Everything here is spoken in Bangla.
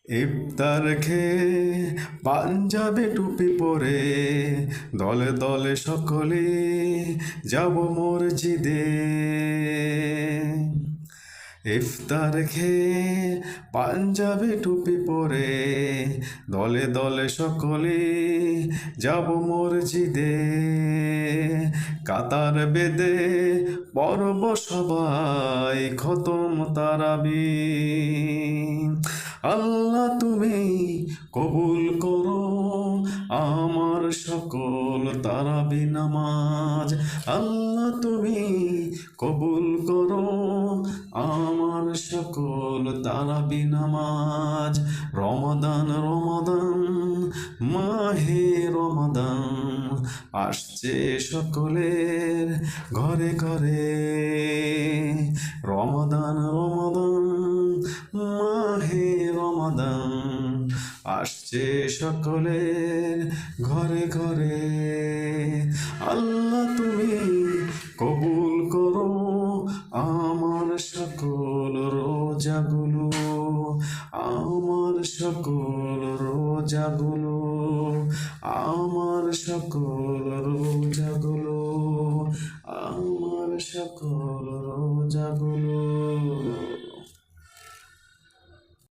ইফতার খেয়ে পাঞ্জাবে টুপি পরে দলে দলে সকলে যাব মসজিদে। ইফতার খেয়ে পাঞ্জাবে টুপি পরে দলে দলে সকলে যাব মসজিদে। কাতার বেদে পড়ব সবাই খতম তারাবি। আল্লাহ তুমি কবুল করো আমার সকল তারাবি নামাজ। আল্লাহ তুমি কবুল করো আমার সকল তারাবি নামাজ। রমাদান রমাদান মাহে রমাদান আসছে সকলের ঘরে ঘরে। রমাদান রমাদান মাহে রমাদান আসছে সকলের ঘরে ঘরে। আল্লাহ তুমি কবুল করো আমার সকল রোজাগুলো, আমার সকল রোজাগুলো, আমার সকল রোজাগুলো, আমার সকল